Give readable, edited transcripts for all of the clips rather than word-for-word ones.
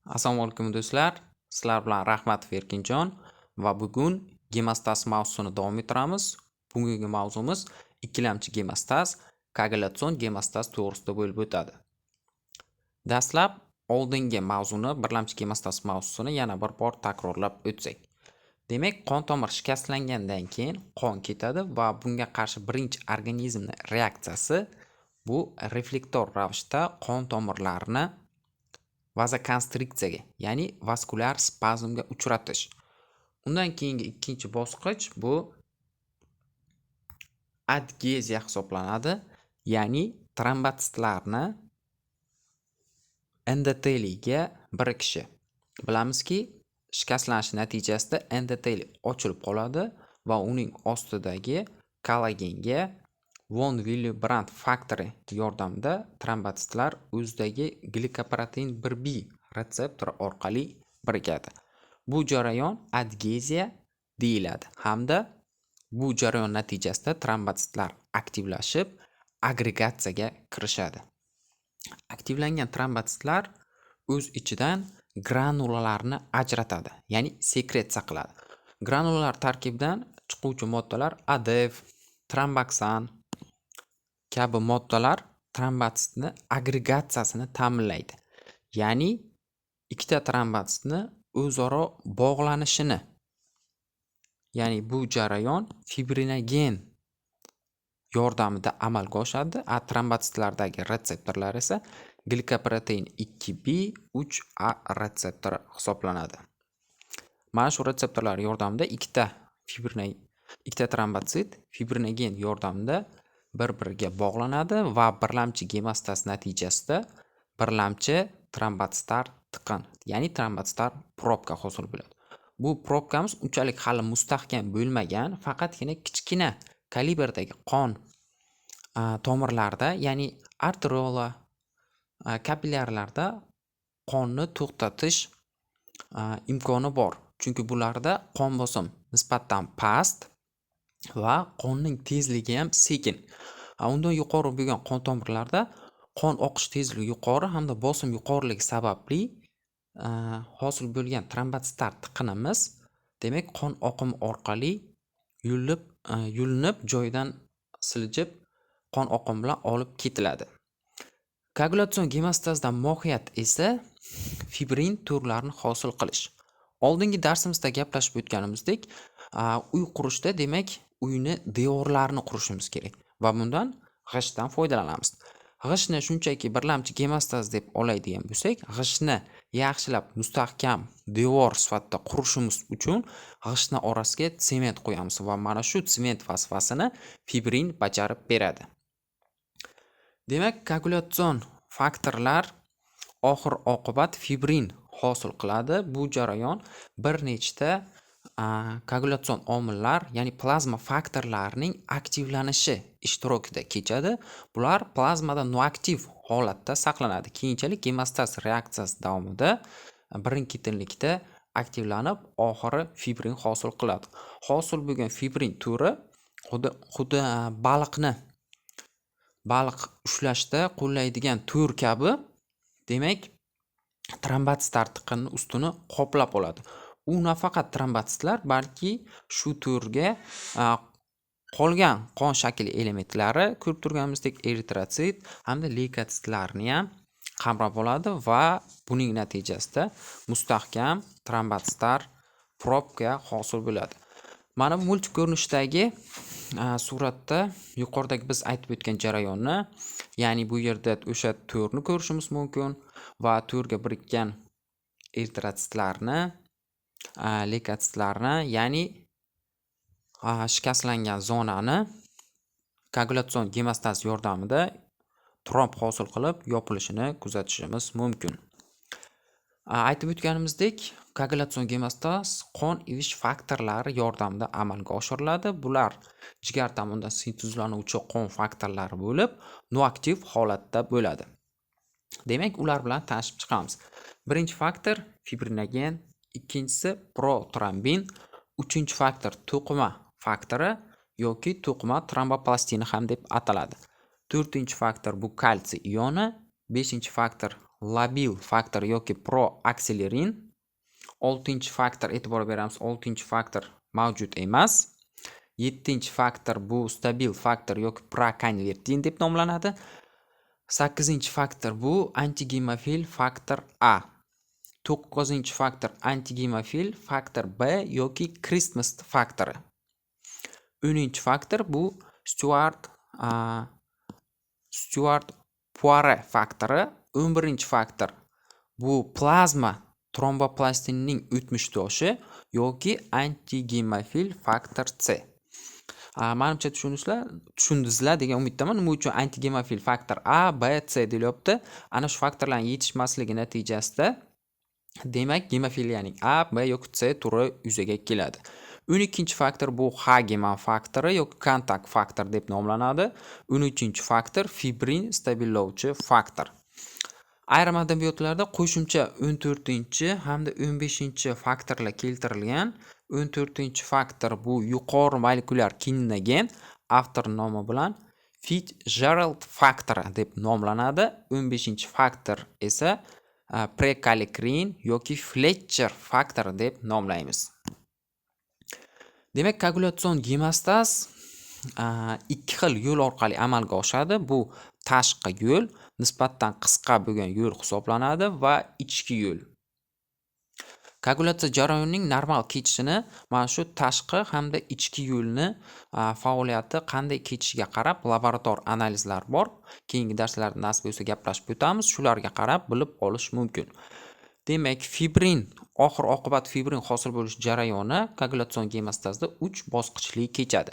Assalomu alaykum do'stlar. Sizlar bilan Rahmatov Erkinjon va bugun gemostas mavzusini davom ettiramiz. Bugungi mavzumiz ikkilamchi gemostas, koagulyatsion gemostas to'g'risida bo'lib o'tadi. Dastlab oldingi mavzuni, birlamchi gemostas mavzusini yana bir bor takrorlab o'tsak. Demak, qon tomir shikastlangandan keyin qon ketadi va bunga qarshi birinchi organizmning reaksiyasi bu reflektor ravishda qon tomirlarini vazokonstriksiyaga, ya'ni vaskulyar spazmga uchratish. Undan keyingi ikkinchi bosqich bu adgeziya hisoblanadi, ya'ni trombositlarni endoteliga birikishi. Bilamizki, shikastlanish natijasida endoteli ochilib qoladi va uning ostidagi kollagenga von Willebrand faktori yordamida trombositlar o'zidagi glikoprotein 1B retseptori orqali birikadi. Bu jarayon adgeziya deyiladi hamda bu jarayon natijasida trombositlar aktivlashib, agregatsiyaga kirishadi. Aktivlangan trombositlar o'z ichidan granulalarni ajratadi, ya'ni sekresiya qiladi. Granulalar tarkibidan chiquvchi moddalar ADF, tromboksan kabi moddalar trombositni agregatsiyasini ta'minlaydi. Ya'ni ikkita trombositni o'zaro bog'lanishini. Ya'ni bu jarayon fibrinogen yordamida amalga oshadi. Trombositlardagi retseptorlar esa glikoprotein 2B, 3A retseptori hisoblanadi. Mana shu retseptorlar yordamida ikkita trombosit fibrinogen yordamida bir-biriga bog'lanadi va birlamchi gemostas natijasida birlamchi trombositlar tiqin, ya'ni trombositlar probka hosil bo'ladi. Bu probkamiz unchalik hali mustahkam bo'lmagan, faqatgina kichkina kalibrdagi qon tomirlarda, ya'ni arteriola, kapillyarlarda qonni to'xtatish imkoni bor. Chunki bularda qon bosim nisbatan past va qonning tezligi ham sekin. Undan yuqori bo'lgan qon tomirlarda qon oqish tezligi yuqori hamda bosim yuqoriligi sababli hosil bo'lgan trombositlar tiqinimiz, demak, qon oqimi orqali yulinib joyidan siljib qon oqimi bilan olib ketiladi. Koagulyatsion gemostasdan mohiyat esa fibrin turlarini hosil qilish. Oldingi darsimizda gaplashib o'tganimizdek, uy qurishda demak, uyni devorlarini qurishimiz kerak va bundan g'ishtdan foydalanamiz. G'ishtni shunchaki birlamchi gemostas deb oladigan bo'lsak, g'ishtni yaxshilab mustahkam devor sifatida qurishimiz uchun g'ishtni orasiga sement qo'yamiz va mana shu sement vazifasini fibrin bajarib beradi. Demak, koagulyatsion faktorlar oxir oqibat fibrin hosil qiladi. Bu jarayon bir nechta koagulyatsion omillar, ya'ni plazma faktorlarining aktivlanishi ishtirokida kechadi. Bular plazmada noaktiv holatda saqlanadi. Keyinchalik gemostas reaksiyasi davomida birin-ketinlikda aktivlanib, oxiri fibrin hosil qiladi. Hosil bo'lgan fibrin turi xuddi baliq ushlashda qo'llaydigan tur kabi, demak, trombositlar tiqinini ustini qoplab oladi. U nafaqat trombositlar, balki shu turga qolgan qon shakli elementlari, ko'rib turganimizdek eritrotsit hamda leykositlarni ham qamrab oladi va buning natijasida mustahkam trombositlar probka hosil bo'ladi. Mana bu multik ko'rinishdagi suratda yuqoridagi biz aytib o'tgan jarayonni, ya'ni bu yerda o'sha turni ko'rishimiz mumkin va turga birikkan eritrotsitlarni, leykositlarni, ya'ni shikastlangan zonani koagulyatsion gemostas yordamida tromb hosil qilib yopilishini kuzatishimiz mumkin. Aytib o'tganimizdek, koagulyatsion gemostas qon ivish faktorlari yordamida amalga oshiriladi. Bular jigar tomonidan sintezlanuvchi qon faktorlari bo'lib, noaktiv holatda bo'ladi. Demak, ular bilan tanishib chiqamiz. Birinchi faktor fibrinogen, ikkinchisi protrombin, uchinchi faktor to'qima faktori yoki to'qima tromboplastina ham deb ataladi. To'rtinchi faktor bu kalsiy ioni, beshinchi faktor labil faktor yoki proaksilerin. 6-faktor e'tibor beramiz, 6-faktor mavjud emas. 7-faktor bu stabil faktor yoki prokonvertin deb nomlanadi. 8-faktor bu antigemofil faktor A. 9-faktor antigemofil faktor B yoki Christmas faktori. 10-faktor bu Stewart-Poire faktori. 11-faktor bu plazma tromboplastinning o'tmishdoshi yoki antigemofil faktor C. Menimcha tushundingizlar degan umiddaman. Nima uchun antigemofil faktor A, B, C deyilyapti? Ana shu faktorlarning yetishmasligi natijasida demak gemofiliyaning A, B yoki C turi yuzaga keladi. 12-faktor bu H geman faktori yoki kontakt faktor deb nomlanadi. 13-faktor fibrin stabillovchi faktor. Ayrim adabiyotlarda qo'shimcha 14 hamda 15 faktorlar keltirilgan. 14-faktor bu yuqori molekulyar kinogen avtor nomi bilan Fitzgerald faktori deb nomlanadi. 15-faktor esa prekallikrin yoki Fletcher faktori deb nomlaymiz. Demak, koagulyatsion gemostaz ikki xil yo'l orqali amalga oshadi. Bu tashqi yo'l, nisbatan qisqa bo'lgan yo'l hisoblanadi va ichki yo'l. Koagulyatsiya jarayonining normal kechishini mana shu tashqi hamda ichki yo'lni faoliyati qanday kechishiga qarab laborator analizlar bor. Keyingi darslarda nasib bo'lsa gaplashib o'tamiz. Shularga qarab bilib olish mumkin. Demak, fibrin, oxir oqibat fibrin hosil bo'lish jarayoni koagulyatsion gemostazda 3 bosqichli kechadi.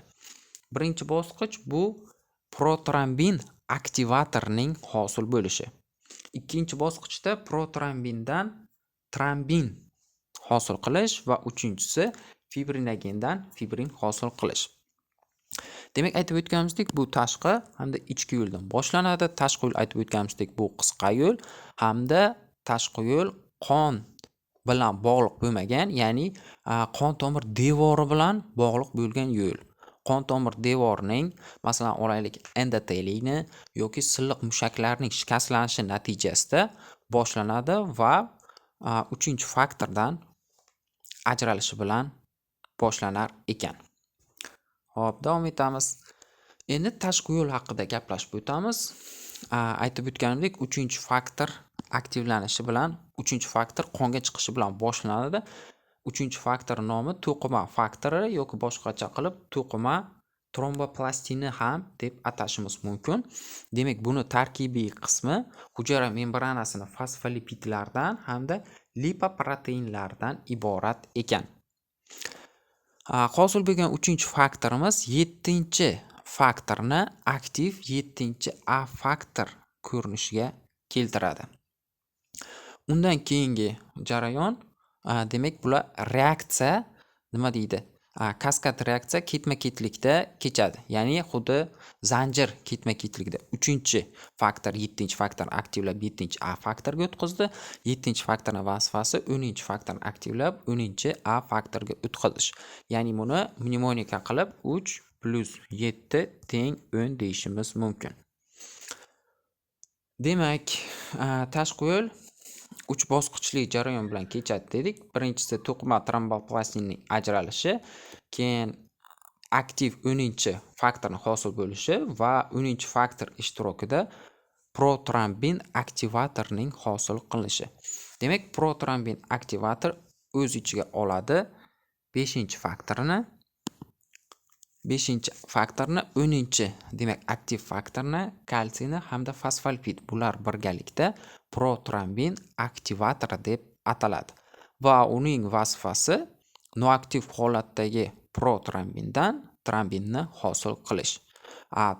Birinchi bosqich bu protrombin aktivatorining hosil bo'lishi. Ikkinchi bosqichda protrombindan trombin hosil qilish va uchinchisi fibrinogendan fibrin hosil qilish. Demak, aytib o'tganimizdek, bu tashqi hamda ichki yo'ldan boshlanadi. Tashqi yo'l aytib o'tganimizdek, bu qisqa yo'l hamda tashqi yo'l qon bilan bog'liq bo'lmagan, ya'ni qon tomir devori bilan bog'liq bo'lgan yo'l. Qon tomir devorining, masalan, olaylik endoteliyni yoki silliq mushaklarning shikastlanishi natijasida boshlanadi va 3-faktordan ajralishi bilan boshlanar ekan. Xo'p, davom etamiz. Endi tashqi yo'l haqida gaplashib o'tamiz. Aytib o'tganimdek, 3-faktor aktivlanishi bilan 3-faktor qonga chiqishi bilan boshlanadi. 3-faktor nomi to'qima faktori yoki boshqacha qilib to'qima tromboplastini ham deb atashimiz mumkin. Demak, buni tarkibiy qismi hujayra membranasini fosfolipidlardan hamda lipoproteinlardan iborat ekan. Hosil bo'lgan 3-faktorimiz 7-faktorni aktiv 7A faktor ko'rinishiga keltiradi. Undan keyingi jarayon, demak, bular reaksiya nima deydi? Kaskad reaksiya ketma-ketlikda kechadi. Ya'ni xuddi zanjir ketma-ketlikda 3-faktor 7-faktorni aktivlab 7A faktorga o'tkazdi. 7-faktorning vazifasi 10-faktorni aktivlab 10A faktorga o'tkazish. Ya'ni buni mnemonika qilib 3 + 7 = 10 deyishimiz mumkin. Demak, tashqi yo'l 3 bosqichli jarayon bilan kechadi dedik. Birinchisi to'qima tromboplastinning ajralishi, keyin aktiv 10-faktorning hosil bo'lishi va 10-faktor ishtirokida protrombin aktivatorining hosil qilinishi. Demak, protrombin aktivator o'z ichiga oladi 5-faktorni, 10 demak aktiv faktorni, kalsiyni hamda fosfolipid bular birgalikda protrombin aktivatori deb ataladi va uning vazifasi noaktiv holatdagi protrombindan trombinni hosil qilish.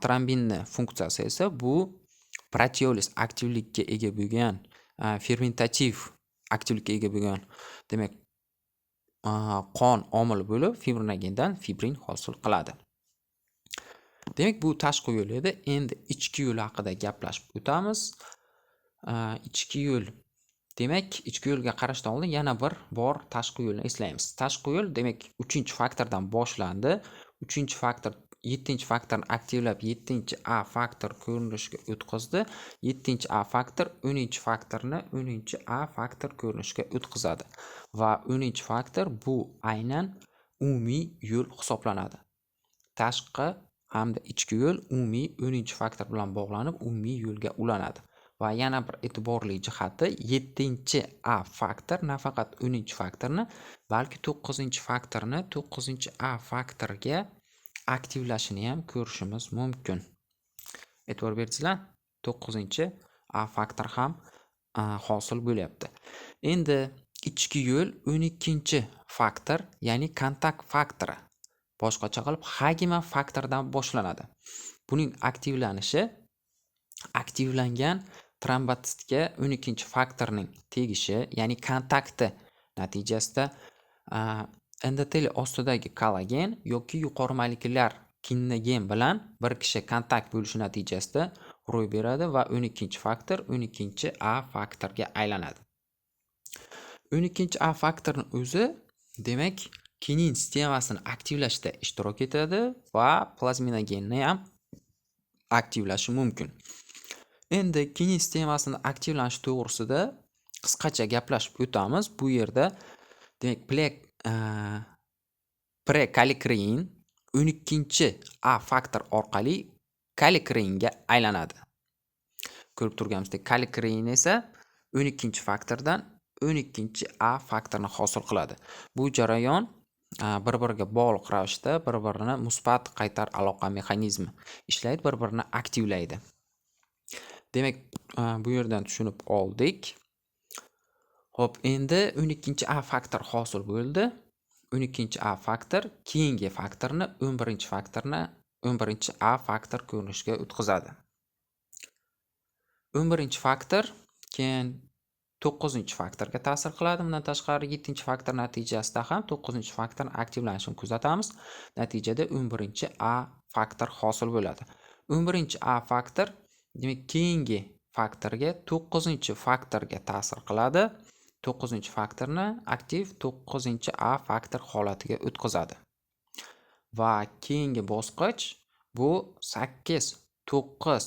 Trombinni funksiyasi esa bu proteolis aktivlikka ega bo'lgan, fermentativ aktivlikka ega bo'lgan, demak, qon omili bo'lib fibrinogendan fibrin hosil qiladi. Demak, bu tashqi yo'l edi. Endi ichki yo'l haqida gaplashib o'tamiz. Ichki yo'l. Demak, ichki yo'lga qarashdan oldin yana bir bor tashqi yo'lni eslaymiz. Tashqi yo'l demak 3-faktordan boshlandi. 3-faktor 7-chi faktorni aktivlab 7-chi A faktor ko'rinishga o'tkazdi. 7-chi A faktor 10-chi faktorni 10-chi A faktor ko'rinishga o'tkazadi va 10-chi faktor bu aynan umumiy yo'l hisoblanadi. Tashqi hamda ichki yo'l umumiy 10-chi faktor bilan bog'lanib umumiy yo'lga ulanadi. Va yana bir e'tiborli jihati 7-chi A faktor nafaqat 10-chi faktorni, balki 9-chi faktorni 9-chi A faktorga aktivlashini ham ko'rishimiz mumkin. E'tibor bersanglar, 9-chi A faktor ham hosil bo'lyapti. Endi ichki yo'l 12-chi faktor, ya'ni kontakt faktori. Boshqacha qilib Hagman faktoridan boshlanadi. Buning aktivlanishi aktivlangan trombotsitga 12-chi faktorning tegishi, ya'ni kontakti natijasida endotel ostidagi kollagen yoki yuqori molekulyar kinnogen bilan bir kishi kontakt bo'lishi natijasida ro'y beradi va 12-chi faktor 12-chi A faktorga aylanadi. 12-chi A faktorning o'zi demak kinin sistemasini aktivlashda ishtirok etadi va plazminogenni ham aktivlashi mumkin. Endi kinin sistemasini aktivlanishi to'g'risida qisqacha gaplashib o'tamiz. Bu yerda demak prekallikrein 12-chi A faktor orqali kallikreinga aylanadi. Ko'rib turganimizdek, kallikrein esa 12-chi faktordan 12-chi A faktorni hosil qiladi. Bu jarayon bir-biriga bog'liq ravishda bir-birini musbat qaytar aloqa mexanizmi ishlaydi, bir-birini aktivlaydi. Demak, bu yerdan tushunib oldik. Xo'p, endi 12-chi A faktor hosil bo'ldi. 12-chi A faktor keyingi faktorni 11-chi faktorni 11-chi A faktor ko'rinishga o'tkazadi. 11-chi faktor keyin 9-chi faktorga ta'sir qiladi. Bundan tashqari 7-chi faktor natijasida ham 9-chi faktorning aktivlanishini kuzatamiz. Natijada 11-chi A faktor hosil bo'ladi. 11-chi A faktor demak keyingi faktorga 9-chi faktorga ta'sir qiladi. 9-chi faktorni aktiv 9-chi A faktor holatiga o'tkazadi. Va keyingi bosqich bu 8, 9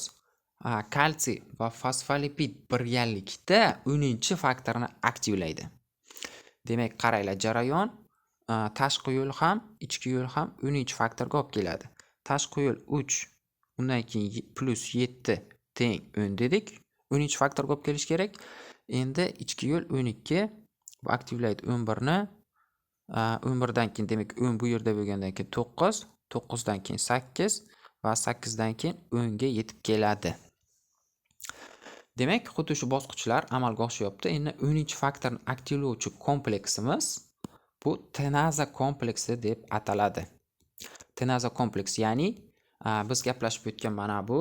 kalsiy va fosfolipid birgalikda 10-chi faktorni aktivlaydi. Demak, qaranglar, jarayon tashqi yo'l ham, ichki yo'l ham 10-chi faktorga olib keladi. Tashqi yo'l 3, undan keyin plus 7 teng 10 dedik. 10-chi faktorga olib kelish kerak. Endi ichki yo'l 12 bu aktivlaydi 11 ni. 11 dan keyin demak 10 bu yerda bo'lgandan keyin 9, 9 dan keyin 8 va 8 dan keyin 10 ga yetib keladi. Demak, xuddi shu bosqichlar amalga oshyapti. Endi 10-chi faktorni aktivlovchi kompleksimiz bu tenaza kompleksi deb ataladi. Tenaza kompleks, ya'ni biz gaplashib o'tgan mana bu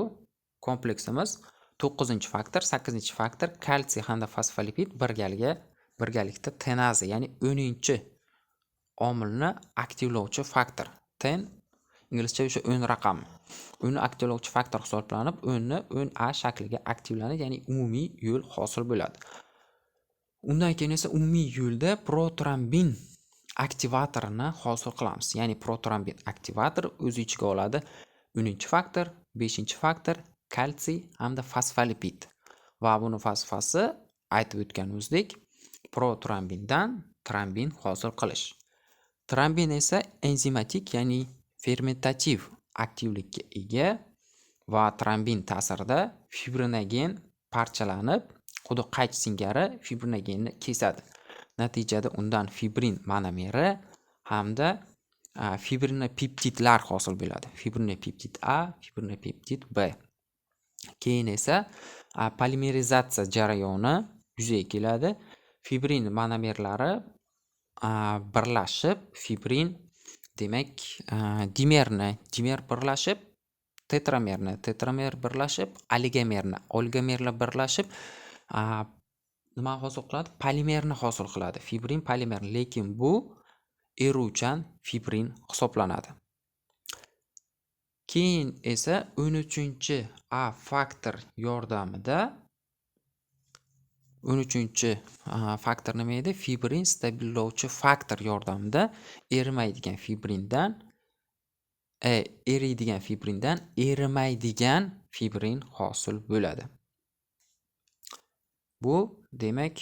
kompleksimiz 9-chi faktor, 8-chi faktor, kalsiy hamda fosfolipid birgalikda tenaza, ya'ni 10-chi omilni aktivlovchi faktor. Ten inglizcha o'sha 10 raqami. 10 aktivlovchi faktor hisoblanib, 10 ni 10A shakliga aktivlanadi, ya'ni umumiy yo'l hosil bo'ladi. Undan keyin esa umumiy yo'lda protrombin aktivatorini hosil qilamiz. Ya'ni protrombin aktivator o'z ichiga oladi 10-chi faktor, 5-chi faktor, kalsiy hamda fosfolipid. Va buni vazifasi aytib o'tganimizdek, protrombindan trombin hosil qilish. Trombin esa enzimatik, ya'ni fermentativ aktivlikka ega va trombin ta'sirida fibrinogen parchalanib, quduq qaychi singari fibrinogenni kesadi. Natijada undan fibrin monomeri hamda fibrinopeptidlar hosil bo'ladi. Fibrinopeptid A, fibrinopeptid B. Keyin esa polimerizatsiya jarayoni yuzaga keladi. Fibrin monomerlari birlashib, fibrin demak dimer birlashib, tetramer birlashib, oligomerlar birlashib nima hosil qiladi? Polimerni hosil qiladi. Fibrin polimer, lekin bu eruvchan fibrin hisoblanadi. Keyin esa 13-chi A faktor yordamida 13-chi faktor nima edi? Fibrin stabillovchi faktor yordamida erimaydigan fibrindan eriydigan fibrindan erimaydigan fibrin hosil bo'ladi. Bu demak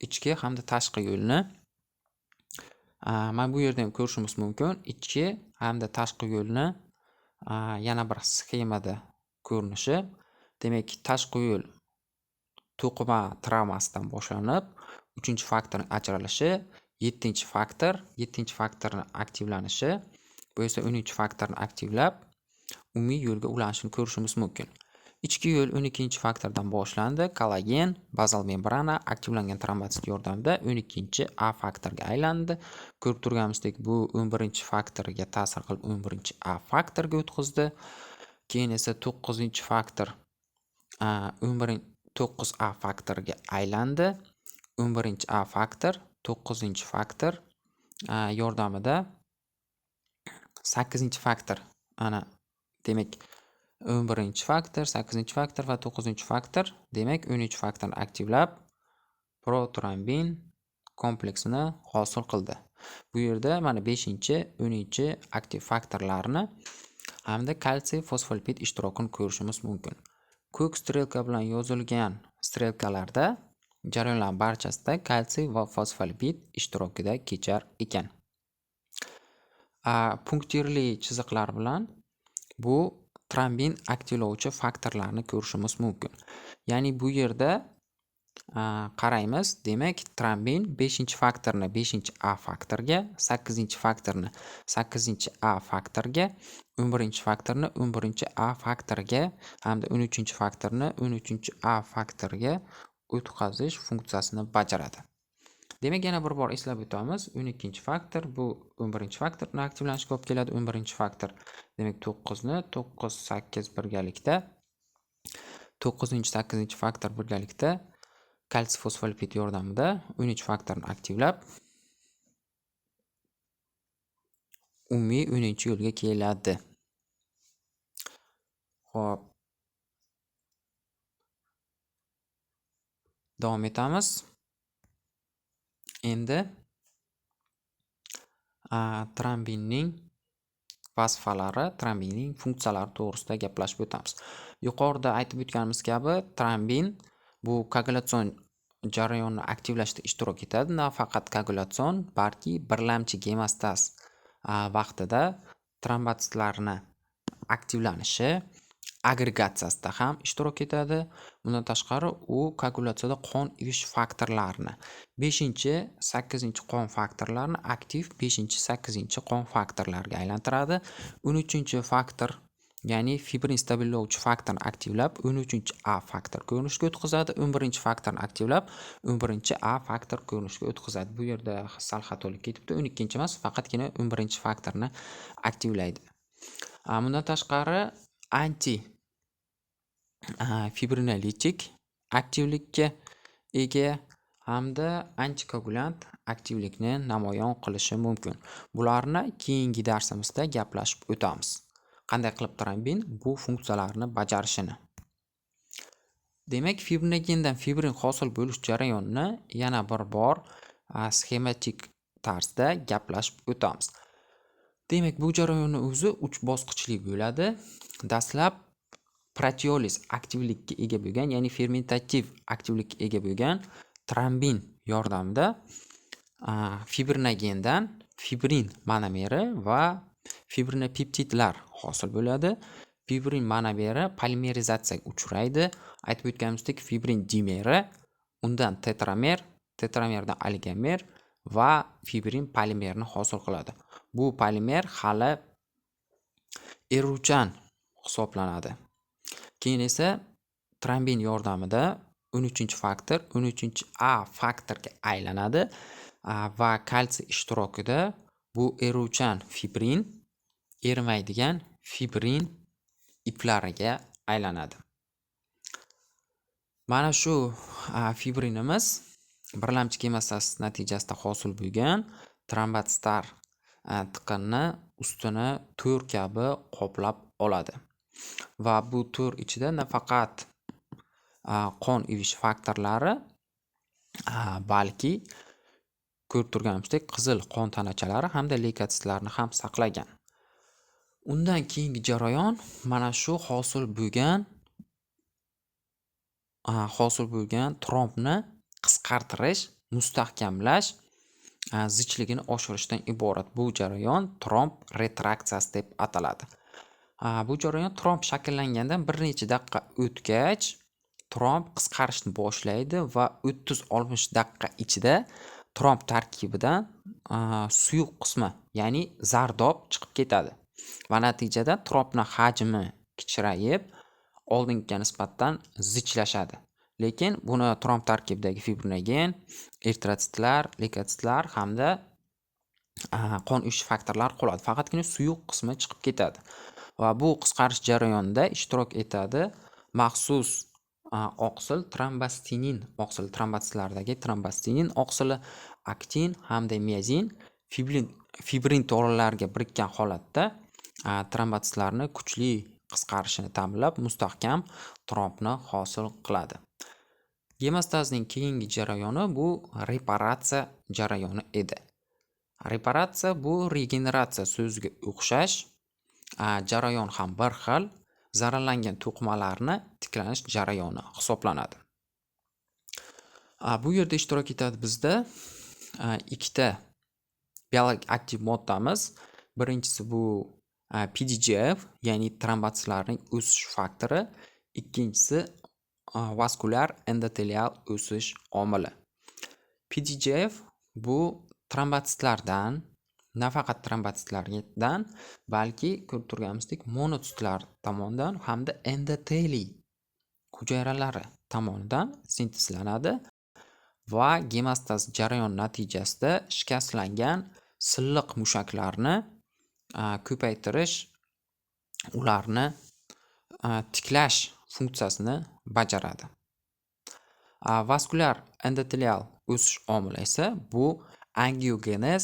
ichki hamda tashqi yo'lni mana bu yerda ham ko'rishimiz mumkin. Ichki hamda tashqi yo'lni yana bir sxemada ko'rinishi. Demak, tashqi yo'l to'qima travmasidan boshlanib, 3-faktorning ajralishi, 7-faktorning aktivlanishi, bu esa 13-faktorni aktivlab, umumiy yo'lga ulanishini ko'rishimiz mumkin. Ichki yo'l 12-faktordan boshlandi. Kollagen, bazal membrana aktivlangan trombosit yordamida 12A faktorga aylandi. Ko'rib turganimizdek, bu 11-faktorga ta'sir qilib 11A faktorga o'tkazdi. Keyin esa 9-faktor 9A faktorga aylandi. 11A faktor 9-faktor yordamida 8-faktor demak 11-faktor, 8-faktor va 9-faktor demak 13-faktorni aktivlab protrombin kompleksini hosil qildi. Bu yerda mana 5-10 aktiv faktorlarni hamda kalsiy fosfolipid ishtirokini ko'rishimiz mumkin. Ko'k strelka bilan yozilgan strelkalarda jarayonlar barchasida kalsiy va fosfolipid ishtirokida kechar ekan. Punktirli chiziqlar bilan bu trombin aktivlovchi faktorlarni ko'rishimiz mumkin. Ya'ni bu yerda qaraymiz, demak trombin 5-faktorni 5A faktorga, 8-faktorni 8A faktorga, 11-faktorni 11A faktorga hamda 13-faktorni 13A faktorga o'tkazish funksiyasini bajaradi. Demak, yana bir bor eslab o'tamiz. 12-faktor bu 11-faktorni aktivlanishiga olib keladi. 11-faktor demak 9ni 9-8 birgalikda 9-8-faktor birgalikda kalsiy fosfolipid yordamida 13-faktorni aktivlab umumiy 10-yo'lga keladi. Xo'p. Davom etamiz. Endi trombinning vazifalari, trombinning funksiyalari to'g'risida gaplashib o'tamiz. Yuqorida aytib o'tganimiz kabi, trombin bu koagulyatsion jarayonni aktivlashda ishtirok etadi. Nafaqat koagulyatsion, balki birlamchi gemostaz vaqtida trombositlarni aktivlanishi, agregatsiyasida ham ishtirok etadi. Bundan tashqari, u koagulyatsiyada qon ivish faktorlarini 5-8 qon faktorlarini aktiv 5-8 qon faktorlariga aylantiradi. 13-faktor ya'ni fibrin stabillovchi faktorni aktivlab 13A faktor ko'rinishga o'tkazadi. 11-faktorni aktivlab 11A faktor ko'rinishga o'tkazadi. Bu yerda sal xatolik ketibdi. 12 emas, faqatgina 11-faktorni aktivlaydi. Bundan tashqari anti fibrinolitik aktivlikka ega hamda antikoagulant aktivlikni namoyon qilishi mumkin. Bularni keyingi darsimizda gaplashib o'tamiz. Qanday qilib trombin bu funksiyalarni bajarishini. Demak, fibrinogendan fibrin hosil bo'lish jarayonini yana bir bor sxematik tarzda gaplashib o'tamiz. Demak, bu jarayonni o'zi 3 bosqichli bo'ladi. Dastlab proteoliz aktivlikka ega bo'lgan, ya'ni fermentativ aktivlikka ega bo'lgan trombin yordamida fibrinogendan fibrin monomeri va fibrinopeptidlar hosil bo'ladi. Fibrin monomeri polimerizatsiyaga uchraydi. Aytib o'tganimizdek, fibrin dimeri, undan tetramer, tetramerdan oligomer va fibrin polimerni hosil qiladi. Bu polimer hali eruvchan hisoblanadi. Keyin esa trombin yordamida 13-faktor 13A faktorga aylanadi va kalsiy ishtirokida bu eruvchan fibrin erimaydigan fibrin iplariga aylanadi. Mana shu fibrinimiz birlamchi gemostaz natijasida hosil bo'lgan trombositlar tiqinni ustini to'r kabi qoplab oladi. Va bu to'r ichida nafaqat qon ivish faktorlari, balki ko'rib turganimizdek qizil qon tanachalari hamda leykositlarni ham saqlagan. Undan keyingi jarayon mana shu hosil bo'lgan trompni qisqartirish, mustahkamlash, zichligini oshirishdan iborat. Bu jarayon tromb retraksiyasi deb ataladi. Bu jarayon tromb shakllangandan bir necha daqiqa o'tgach tromb qisqarishni boshlaydi va 30-60 daqiqa ichida tromb tarkibidan suyuq qismi, ya'ni zardob chiqib ketadi va natijada trombning hajmi kichrayib, oldingiga nisbatan zichlashadi. Lekin buni tromb tarkibidagi fibrinogen, eritrotsitlar, leykotsitlar hamda qon uyish faktorlari qoladi. Faqatgina suyuq qismi chiqib ketadi. Va bu qisqarish jarayonida ishtirok etadi maxsus oqsil trombostinin oqsili, trombotsitlardagi trombostinin oqsili, aktin hamda miozin fibrin to'g'rilarga birikkan holatda trombotsitlarni kuchli qisqarishini ta'minlab, mustahkam trombni hosil qiladi. Gemostazning keyingi jarayoni bu reparatsiya jarayoni edi. Reparatsiya bu regeneratsiya so'ziga o'xshash, jarayon ham bir xil, zararlangan to'qimalarni tiklanish jarayoni hisoblanadi. Bu yerda ishtirok etadi bizda ikkita biologik aktiv moddamiz. Birinchisi bu PDGF, ya'ni trombotsitlarning o'sish faktori, ikkinchisi vaskulyar endotelial o'sish omili. PDGF bu trombotsitlardan, nafaqat trombotsitlardan, balki ko'rib turganimizdek monotsitlar tomonidan hamda endoteliy hujayralari tomonidan sintezlanadi va gemostaz jarayon natijasida shikastlangan silliq mushaklarni ko'paytirish, ularni tiklash funksiyasini bajaradi. Vaskulyar endotelial o'sish omili esa bu angiogenez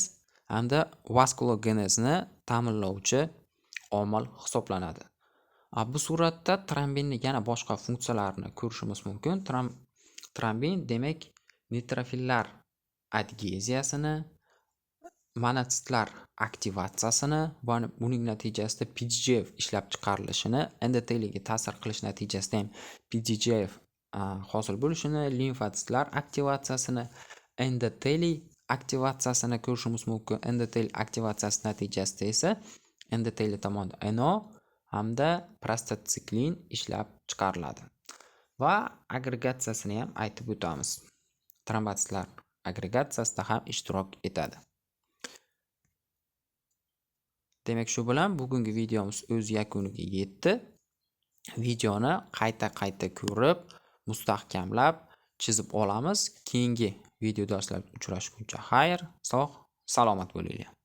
hamda vaskulogenezni ta'minlovchi omil hisoblanadi. Bu suratda trombinning yana boshqa funksiyalarini ko'rishimiz mumkin. Trombin demak neytrofillar adgeziyasini, monotsitlar aktivatsiyasini va buning natijasida PDGF ishlab chiqarilishini, endoteliyaga ta'sir qilish natijasida ham PDGF hosil bo'lishini, limfotsitlar aktivatsiyasini, endoteliy aktivatsiyasini ko'rishimiz mumkin. Endoteliy aktivatsiyasi natijasida esa endoteliy tomonidan NO hamda prostatiksiklin ishlab chiqariladi. Va agregatsiyasini ham aytib o'tamiz. Trombotsitlar agregatsiyasida ham ishtirok etadi. Demak, shu bilan bugungi videomiz o'z yakuniga yetdi. Videoni qayta ko'rib, mustahkamlab, chizib olamiz. Keyingi video darslarda uchrashguncha xayr, sog', salomat bo'linglar.